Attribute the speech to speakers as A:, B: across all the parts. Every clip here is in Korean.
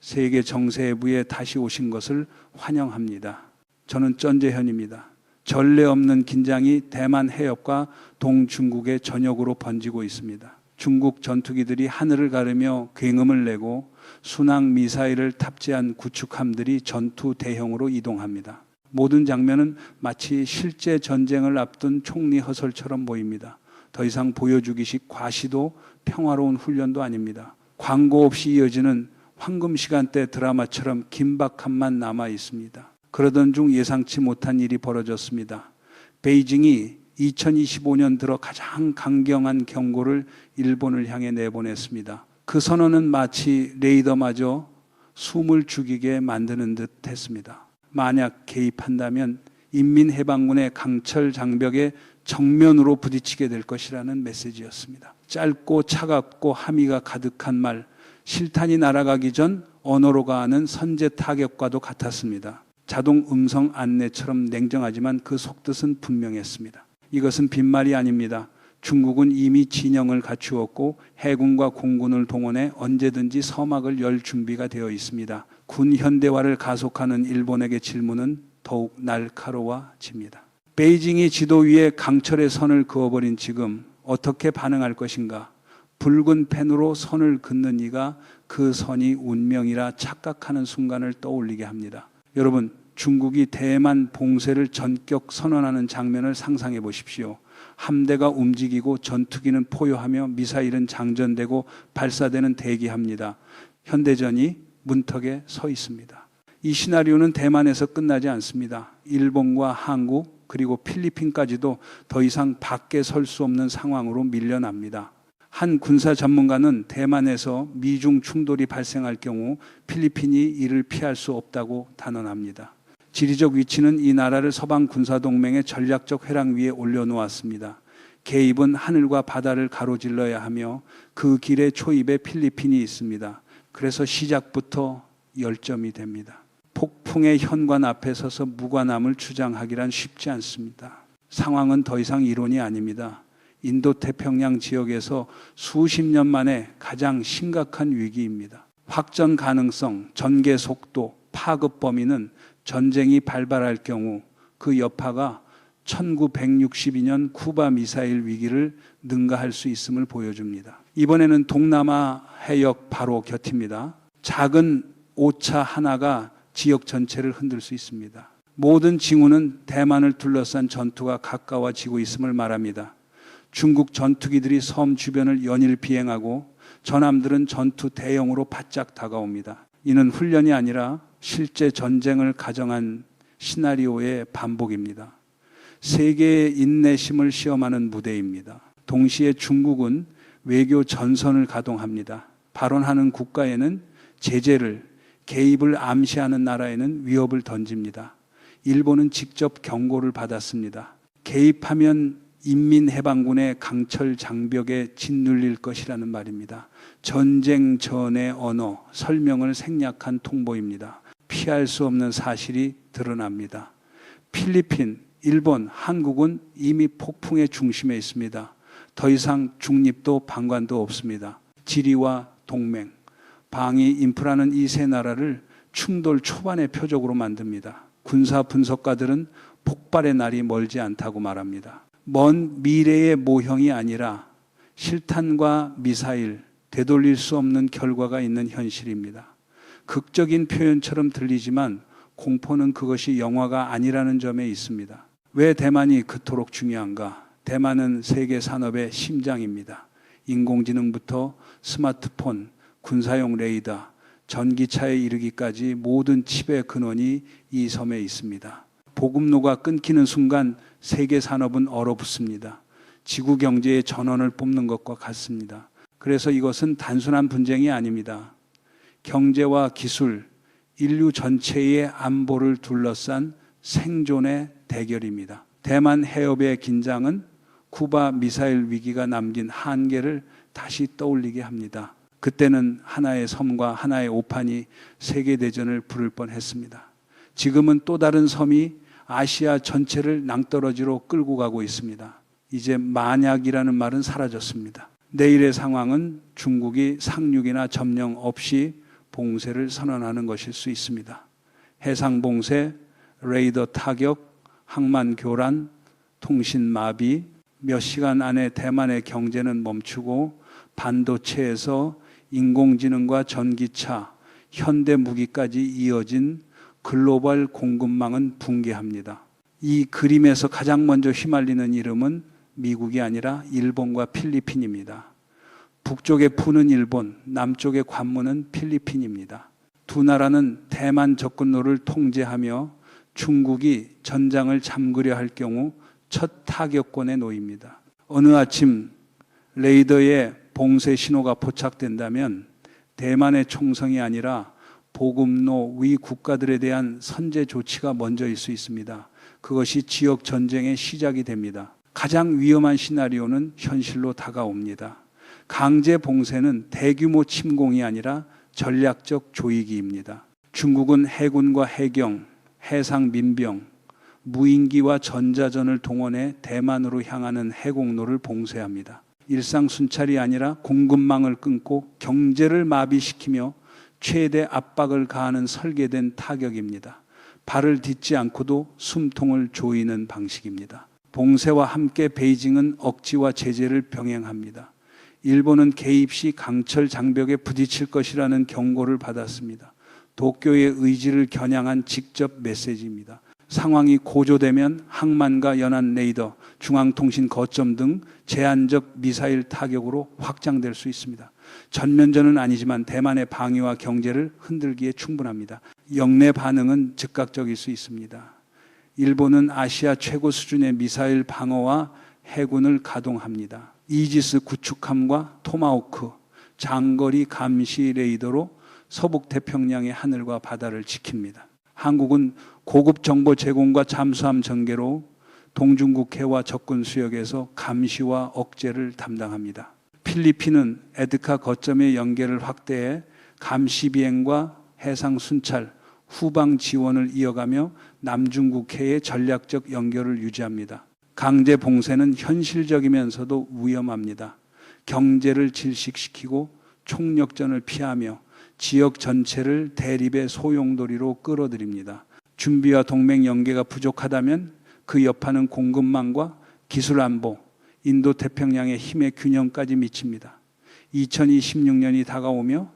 A: 세계 정세부에 다시 오신 것을 환영합니다. 저는 전재현입니다. 전례 없는 긴장이 대만 해협과 동중국의 전역으로 번지고 있습니다. 중국 전투기들이 하늘을 가르며 굉음을 내고 순항 미사일을 탑재한 구축함들이 전투 대형으로 이동합니다. 모든 장면은 마치 실제 전쟁을 앞둔 총리 허설처럼 보입니다. 더 이상 보여주기식 과시도 평화로운 훈련도 아닙니다. 광고 없이 이어지는 황금 시간대 드라마처럼 긴박함만 남아 있습니다. 그러던 중 예상치 못한 일이 벌어졌습니다. 베이징이 2025년 들어 가장 강경한 경고를 일본을 향해 내보냈습니다. 그 선언은 마치 레이더마저 숨을 죽이게 만드는 듯 했습니다. 만약 개입한다면 인민해방군의 강철 장벽에 정면으로 부딪히게 될 것이라는 메시지였습니다. 짧고 차갑고 함의가 가득한 말, 실탄이 날아가기 전 언어로 가하는 선제 타격과도 같았습니다. 자동 음성 안내처럼 냉정하지만 그 속뜻은 분명했습니다. 이것은 빈말이 아닙니다. 중국은 이미 진영을 갖추었고 해군과 공군을 동원해 언제든지 서막을 열 준비가 되어 있습니다. 군 현대화를 가속하는 일본에게 질문은 더욱 날카로워집니다. 베이징이 지도 위에 강철의 선을 그어버린 지금 어떻게 반응할 것인가? 붉은 펜으로 선을 긋는 이가 그 선이 운명이라 착각하는 순간을 떠올리게 합니다. 여러분, 중국이 대만 봉쇄를 전격 선언하는 장면을 상상해 보십시오. 함대가 움직이고 전투기는 포효하며 미사일은 장전되고 발사되는 대기합니다. 현대전이 문턱에 서 있습니다. 이 시나리오는 대만에서 끝나지 않습니다. 일본과 한국 그리고 필리핀까지도 더 이상 밖에 설 수 없는 상황으로 밀려납니다. 한 군사 전문가는 대만에서 미중 충돌이 발생할 경우 필리핀이 이를 피할 수 없다고 단언합니다. 지리적 위치는 이 나라를 서방 군사동맹의 전략적 회랑 위에 올려놓았습니다. 개입은 하늘과 바다를 가로질러야 하며 그 길의 초입에 필리핀이 있습니다. 그래서 시작부터 열점이 됩니다. 폭풍의 현관 앞에 서서 무관함을 주장하기란 쉽지 않습니다. 상황은 더 이상 이론이 아닙니다. 인도태평양 지역에서 수십 년 만에 가장 심각한 위기입니다. 확전 가능성, 전개 속도, 파급 범위는 전쟁이 발발할 경우 그 여파가 1962년 쿠바 미사일 위기를 능가할 수 있음을 보여줍니다. 이번에는 동남아 해역 바로 곁입니다. 작은 오차 하나가 지역 전체를 흔들 수 있습니다. 모든 징후는 대만을 둘러싼 전투가 가까워지고 있음을 말합니다. 중국 전투기들이 섬 주변을 연일 비행하고 전함들은 전투 대형으로 바짝 다가옵니다. 이는 훈련이 아니라 실제 전쟁을 가정한 시나리오의 반복입니다. 세계의 인내심을 시험하는 무대입니다. 동시에 중국은 외교 전선을 가동합니다. 발언하는 국가에는 제재를, 개입을 암시하는 나라에는 위협을 던집니다. 일본은 직접 경고를 받았습니다. 개입하면 인민해방군의 강철 장벽에 짓눌릴 것이라는 말입니다. 전쟁 전의 언어, 설명을 생략한 통보입니다. 피할 수 없는 사실이 드러납니다. 필리핀, 일본, 한국은 이미 폭풍의 중심에 있습니다. 더 이상 중립도 방관도 없습니다. 지리와 동맹, 방위, 인프라는 이 세 나라를 충돌 초반의 표적으로 만듭니다. 군사 분석가들은 폭발의 날이 멀지 않다고 말합니다. 먼 미래의 모형이 아니라 실탄과 미사일, 되돌릴 수 없는 결과가 있는 현실입니다. 극적인 표현처럼 들리지만 공포는 그것이 영화가 아니라는 점에 있습니다. 왜 대만이 그토록 중요한가? 대만은 세계 산업의 심장입니다. 인공지능부터 스마트폰, 군사용 레이더, 전기차에 이르기까지 모든 칩의 근원이 이 섬에 있습니다. 보급로가 끊기는 순간 세계 산업은 얼어붙습니다. 지구 경제의 전원을 뽑는 것과 같습니다. 그래서 이것은 단순한 분쟁이 아닙니다. 경제와 기술, 인류 전체의 안보를 둘러싼 생존의 대결입니다. 대만 해협의 긴장은 쿠바 미사일 위기가 남긴 한계를 다시 떠올리게 합니다. 그때는 하나의 섬과 하나의 오판이 세계대전을 부를 뻔했습니다. 지금은 또 다른 섬이 아시아 전체를 낭떠러지로 끌고 가고 있습니다. 이제 만약이라는 말은 사라졌습니다. 내일의 상황은 중국이 상륙이나 점령 없이 봉쇄를 선언하는 것일 수 있습니다. 해상 봉쇄, 레이더 타격, 항만 교란, 통신 마비, 몇 시간 안에 대만의 경제는 멈추고 반도체에서 인공지능과 전기차, 현대 무기까지 이어진 글로벌 공급망은 붕괴합니다. 이 그림에서 가장 먼저 휘말리는 이름은 미국이 아니라 일본과 필리핀입니다. 북쪽에 푸는 일본, 남쪽의 관문은 필리핀입니다. 두 나라는 대만 접근로를 통제하며 중국이 전장을 잠그려 할 경우 첫 타격권에 놓입니다. 어느 아침 레이더에 봉쇄 신호가 포착된다면 대만의 총성이 아니라 보급로 위 국가들에 대한 선제 조치가 먼저일 수 있습니다. 그것이 지역 전쟁의 시작이 됩니다. 가장 위험한 시나리오는 현실로 다가옵니다. 강제 봉쇄는 대규모 침공이 아니라 전략적 조이기입니다. 중국은 해군과 해경, 해상 민병, 무인기와 전자전을 동원해 대만으로 향하는 해공로를 봉쇄합니다. 일상 순찰이 아니라 공급망을 끊고 경제를 마비시키며 최대 압박을 가하는 설계된 타격입니다. 발을 딛지 않고도 숨통을 조이는 방식입니다. 봉쇄와 함께 베이징은 억지와 제재를 병행합니다. 일본은 개입 시 강철 장벽에 부딪힐 것이라는 경고를 받았습니다. 도쿄의 의지를 겨냥한 직접 메시지입니다. 상황이 고조되면 항만과 연안 레이더, 중앙통신 거점 등 제한적 미사일 타격으로 확장될 수 있습니다. 전면전은 아니지만 대만의 방위와 경제를 흔들기에 충분합니다. 영내 반응은 즉각적일 수 있습니다. 일본은 아시아 최고 수준의 미사일 방어와 해군을 가동합니다. 이지스 구축함과 토마호크, 장거리 감시 레이더로 서북 태평양의 하늘과 바다를 지킵니다. 한국은 고급 정보 제공과 잠수함 전개로 동중국해와 접근 수역에서 감시와 억제를 담당합니다. 필리핀은 에드카 거점의 연계를 확대해 감시 비행과 해상 순찰, 후방 지원을 이어가며 남중국해의 전략적 연결을 유지합니다. 강제 봉쇄는 현실적이면서도 위험합니다. 경제를 질식시키고 총력전을 피하며 지역 전체를 대립의 소용돌이로 끌어들입니다. 준비와 동맹 연계가 부족하다면 그 여파는 공급망과 기술 안보, 인도태평양의 힘의 균형까지 미칩니다. 2026년이 다가오며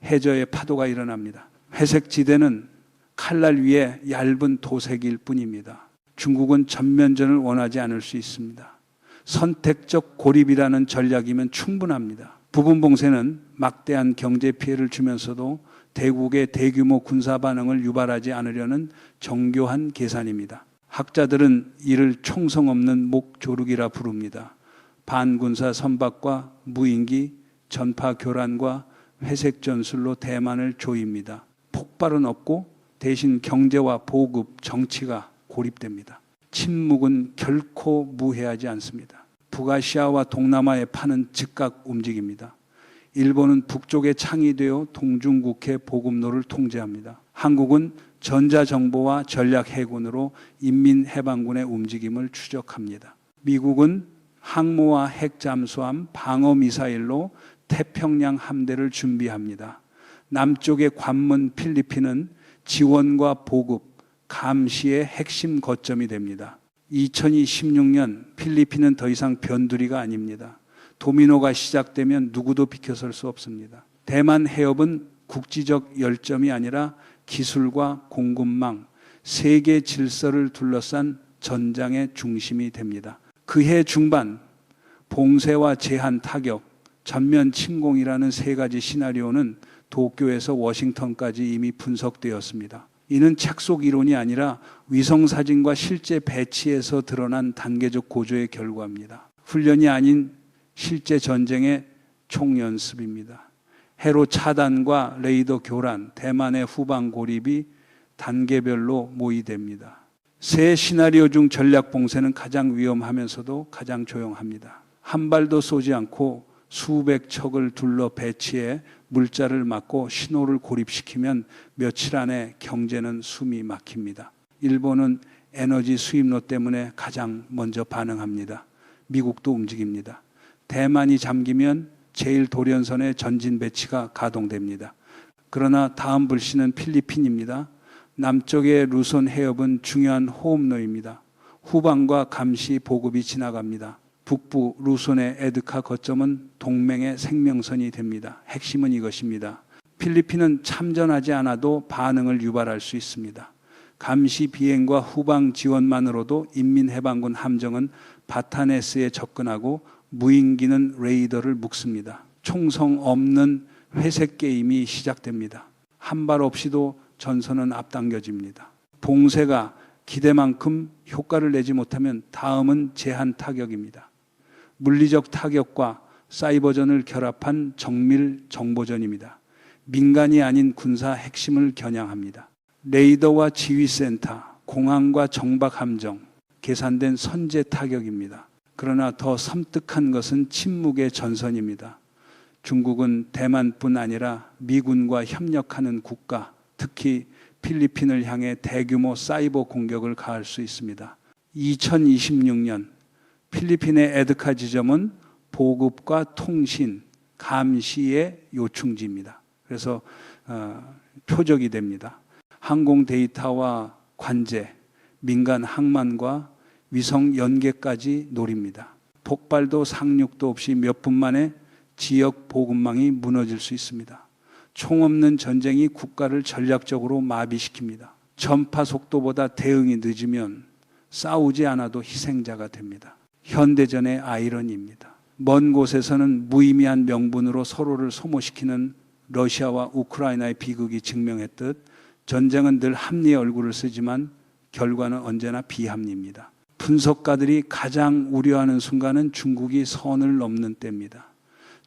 A: 해저의 파도가 일어납니다. 회색 지대는 칼날 위에 얇은 도색일 뿐입니다. 중국은 전면전을 원하지 않을 수 있습니다. 선택적 고립이라는 전략이면 충분합니다. 부분 봉쇄는 막대한 경제 피해를 주면서도 대국의 대규모 군사 반응을 유발하지 않으려는 정교한 계산입니다. 학자들은 이를 총성 없는 목조르기라 부릅니다. 반군사 선박과 무인기, 전파 교란과 회색 전술로 대만을 조입니다. 폭발은 없고 대신 경제와 보급, 정치가 고립됩니다. 침묵은 결코 무해하지 않습니다. 북아시아와 동남아의 판은 즉각 움직입니다. 일본은 북쪽에 창이 되어 동중국해 보급로를 통제합니다. 한국은 전자정보와 전략해군으로 인민해방군의 움직임을 추적합니다. 미국은 항모와 핵잠수함, 방어미사일로 태평양 함대를 준비합니다. 남쪽의 관문 필리핀은 지원과 보급, 감시의 핵심 거점이 됩니다. 2026년 필리핀은 더 이상 변두리가 아닙니다. 도미노가 시작되면 누구도 비켜설 수 없습니다. 대만 해협은 국지적 열점이 아니라 기술과 공급망, 세계 질서를 둘러싼 전장의 중심이 됩니다. 그해 중반 봉쇄와 제한 타격, 전면 침공이라는 세 가지 시나리오는 도쿄에서 워싱턴까지 이미 분석되었습니다. 이는 책속 이론이 아니라 위성사진과 실제 배치에서 드러난 단계적 고조의 결과입니다. 훈련이 아닌 실제 전쟁의 총연습입니다. 해로 차단과 레이더 교란, 대만의 후방 고립이 단계별로 모의됩니다. 세 시나리오 중 전략 봉쇄는 가장 위험하면서도 가장 조용합니다. 한 발도 쏘지 않고 수백 척을 둘러 배치해 물자를 막고 신호를 고립시키면 며칠 안에 경제는 숨이 막힙니다. 일본은 에너지 수입로 때문에 가장 먼저 반응합니다. 미국도 움직입니다. 대만이 잠기면 제1돌연선의 전진 배치가 가동됩니다. 그러나 다음 불씨는 필리핀입니다. 남쪽의 루손 해협은 중요한 호흡로입니다. 후방과 감시 보급이 지나갑니다. 북부 루손의 에드카 거점은 동맹의 생명선이 됩니다. 핵심은 이것입니다. 필리핀은 참전하지 않아도 반응을 유발할 수 있습니다. 감시 비행과 후방 지원만으로도 인민해방군 함정은 바타네스에 접근하고 무인기는 레이더를 묶습니다. 총성 없는 회색 게임이 시작됩니다. 한 발 없이도 전선은 앞당겨집니다. 봉쇄가 기대만큼 효과를 내지 못하면 다음은 제한 타격입니다. 물리적 타격과 사이버전을 결합한 정밀 정보전입니다. 민간이 아닌 군사 핵심을 겨냥합니다. 레이더와 지휘센터, 공항과 정박함정, 계산된 선제 타격입니다. 그러나 더 섬뜩한 것은 침묵의 전선입니다. 중국은 대만뿐 아니라 미군과 협력하는 국가, 특히 필리핀을 향해 대규모 사이버 공격을 가할 수 있습니다. 2026년 필리핀의 에드카 지점은 보급과 통신, 감시의 요충지입니다. 그래서 표적이 됩니다. 항공 데이터와 관제, 민간 항만과 위성 연계까지 노립니다. 폭발도 상륙도 없이 몇 분 만에 지역 보급망이 무너질 수 있습니다. 총 없는 전쟁이 국가를 전략적으로 마비시킵니다. 전파 속도보다 대응이 늦으면 싸우지 않아도 희생자가 됩니다. 현대전의 아이러니입니다. 먼 곳에서는 무의미한 명분으로 서로를 소모시키는 러시아와 우크라이나의 비극이 증명했듯 전쟁은 늘 합리의 얼굴을 쓰지만 결과는 언제나 비합리입니다. 분석가들이 가장 우려하는 순간은 중국이 선을 넘는 때입니다.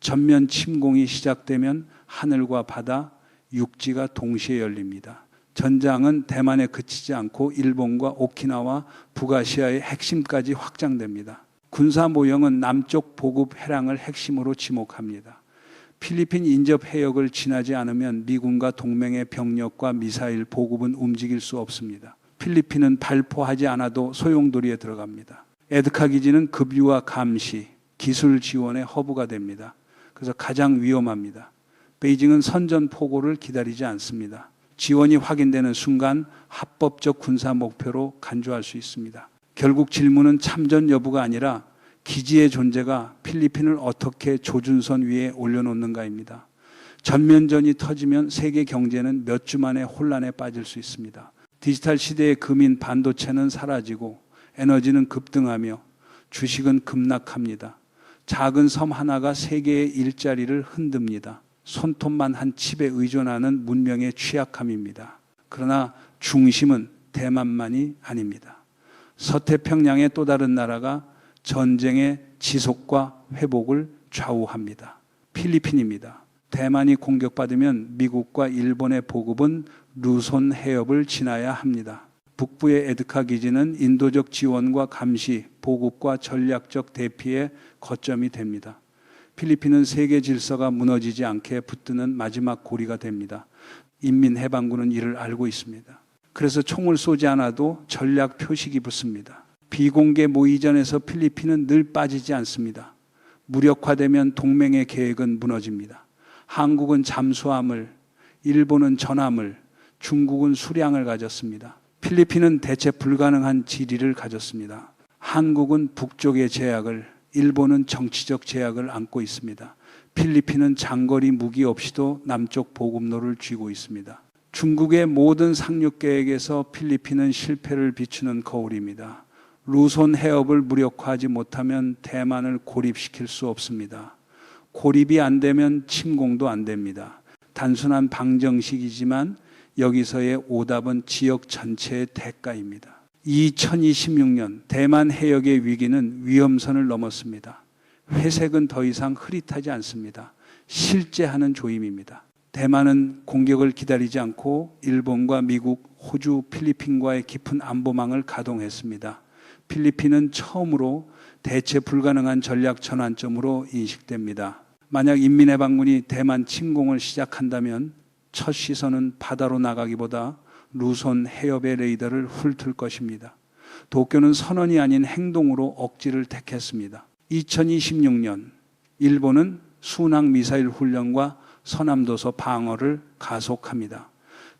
A: 전면 침공이 시작되면 하늘과 바다, 육지가 동시에 열립니다. 전장은 대만에 그치지 않고 일본과 오키나와 북아시아의 핵심까지 확장됩니다. 군사 모형은 남쪽 보급 해랑을 핵심으로 지목합니다. 필리핀 인접 해역을 지나지 않으면 미군과 동맹의 병력과 미사일 보급은 움직일 수 없습니다. 필리핀은 발포하지 않아도 소용돌이에 들어갑니다. 에드카 기지는 급유와 감시, 기술 지원의 허브가 됩니다. 그래서 가장 위험합니다. 베이징은 선전포고를 기다리지 않습니다. 지원이 확인되는 순간 합법적 군사 목표로 간주할 수 있습니다. 결국 질문은 참전 여부가 아니라 기지의 존재가 필리핀을 어떻게 조준선 위에 올려놓는가입니다. 전면전이 터지면 세계 경제는 몇 주 만에 혼란에 빠질 수 있습니다. 디지털 시대의 금인 반도체는 사라지고 에너지는 급등하며 주식은 급락합니다. 작은 섬 하나가 세계의 일자리를 흔듭니다. 손톱만 한 칩에 의존하는 문명의 취약함입니다. 그러나 중심은 대만만이 아닙니다. 서태평양의 또 다른 나라가 전쟁의 지속과 회복을 좌우합니다. 필리핀입니다. 대만이 공격받으면 미국과 일본의 보급은 루손 해협을 지나야 합니다. 북부의 에드카 기지는 인도적 지원과 감시, 보급과 전략적 대피의 거점이 됩니다. 필리핀은 세계 질서가 무너지지 않게 붙드는 마지막 고리가 됩니다. 인민해방군은 이를 알고 있습니다. 그래서 총을 쏘지 않아도 전략 표식이 붙습니다. 비공개 모의전에서 필리핀은 늘 빠지지 않습니다. 무력화되면 동맹의 계획은 무너집니다. 한국은 잠수함을, 일본은 전함을, 중국은 수량을 가졌습니다. 필리핀은 대체 불가능한 지리를 가졌습니다. 한국은 북쪽의 제약을, 일본은 정치적 제약을 안고 있습니다. 필리핀은 장거리 무기 없이도 남쪽 보급로를 쥐고 있습니다. 중국의 모든 상륙 계획에서 필리핀은 실패를 비추는 거울입니다. 루손 해협을 무력화하지 못하면 대만을 고립시킬 수 없습니다. 고립이 안 되면 침공도 안 됩니다. 단순한 방정식이지만 여기서의 오답은 지역 전체의 대가입니다. 2026년 대만 해역의 위기는 위험선을 넘었습니다. 회색은 더 이상 흐릿하지 않습니다. 실제하는 조임입니다. 대만은 공격을 기다리지 않고 일본과 미국, 호주, 필리핀과의 깊은 안보망을 가동했습니다. 필리핀은 처음으로 대체 불가능한 전략 전환점으로 인식됩니다. 만약 인민해방군이 대만 침공을 시작한다면 첫 시선은 바다로 나가기보다 루손 해협의 레이더를 훑을 것입니다. 도쿄는 선언이 아닌 행동으로 억지를 택했습니다. 2026년 일본은 순항 미사일 훈련과 서남도서 방어를 가속합니다.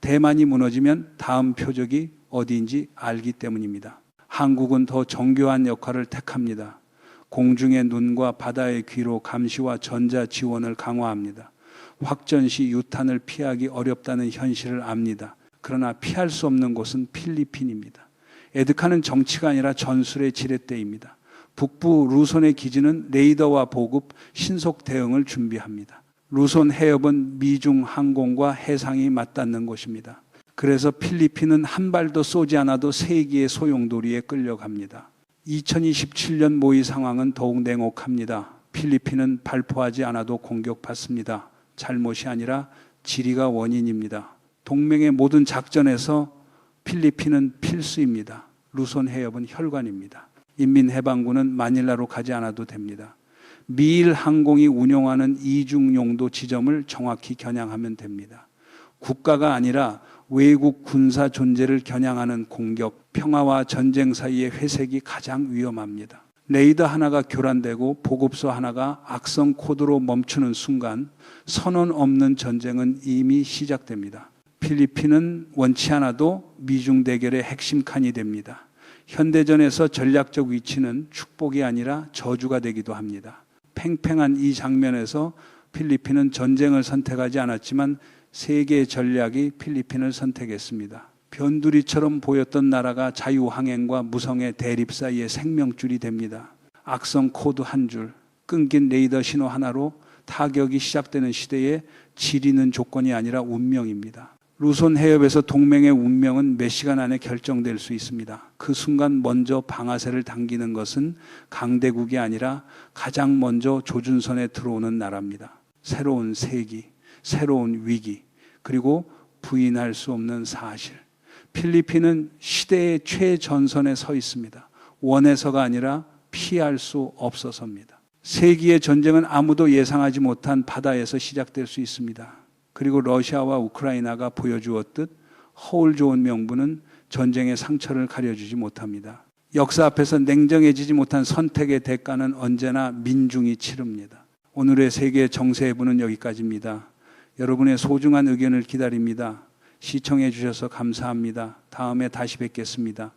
A: 대만이 무너지면 다음 표적이 어디인지 알기 때문입니다. 한국은 더 정교한 역할을 택합니다. 공중의 눈과 바다의 귀로 감시와 전자 지원을 강화합니다. 확전 시 유탄을 피하기 어렵다는 현실을 압니다. 그러나 피할 수 없는 곳은 필리핀입니다. 에드카는 정치가 아니라 전술의 지렛대입니다. 북부 루손의 기지는 레이더와 보급, 신속 대응을 준비합니다. 루손 해협은 미중 항공과 해상이 맞닿는 곳입니다. 그래서 필리핀은 한 발도 쏘지 않아도 세기의 소용돌이에 끌려갑니다. 2027년 모의 상황은 더욱 냉혹합니다. 필리핀은 발포하지 않아도 공격받습니다. 잘못이 아니라 지리가 원인입니다. 동맹의 모든 작전에서 필리핀은 필수입니다. 루손 해협은 혈관입니다. 인민해방군은 마닐라로 가지 않아도 됩니다. 미일 항공이 운용하는 이중용도 지점을 정확히 겨냥하면 됩니다. 국가가 아니라 외국 군사 존재를 겨냥하는 공격, 평화와 전쟁 사이의 회색이 가장 위험합니다. 레이더 하나가 교란되고 보급소 하나가 악성 코드로 멈추는 순간 선언 없는 전쟁은 이미 시작됩니다. 필리핀은 원치 않아도 미중 대결의 핵심 칸이 됩니다. 현대전에서 전략적 위치는 축복이 아니라 저주가 되기도 합니다. 팽팽한 이 장면에서 필리핀은 전쟁을 선택하지 않았지만 세계의 전략이 필리핀을 선택했습니다. 변두리처럼 보였던 나라가 자유항행과 무성의 대립 사이의 생명줄이 됩니다. 악성 코드 한 줄, 끊긴 레이더 신호 하나로 타격이 시작되는 시대에 지리는 조건이 아니라 운명입니다. 루손 해협에서 동맹의 운명은 몇 시간 안에 결정될 수 있습니다. 그 순간 먼저 방아쇠를 당기는 것은 강대국이 아니라 가장 먼저 조준선에 들어오는 나라입니다. 새로운 세기, 새로운 위기, 그리고 부인할 수 없는 사실. 필리핀은 시대의 최전선에 서 있습니다. 원해서가 아니라 피할 수 없어서입니다. 세기의 전쟁은 아무도 예상하지 못한 바다에서 시작될 수 있습니다. 그리고 러시아와 우크라이나가 보여주었듯 허울 좋은 명분은 전쟁의 상처를 가려주지 못합니다. 역사 앞에서 냉정해지지 못한 선택의 대가는 언제나 민중이 치릅니다. 오늘의 세계 정세부는 여기까지입니다. 여러분의 소중한 의견을 기다립니다. 시청해 주셔서 감사합니다. 다음에 다시 뵙겠습니다.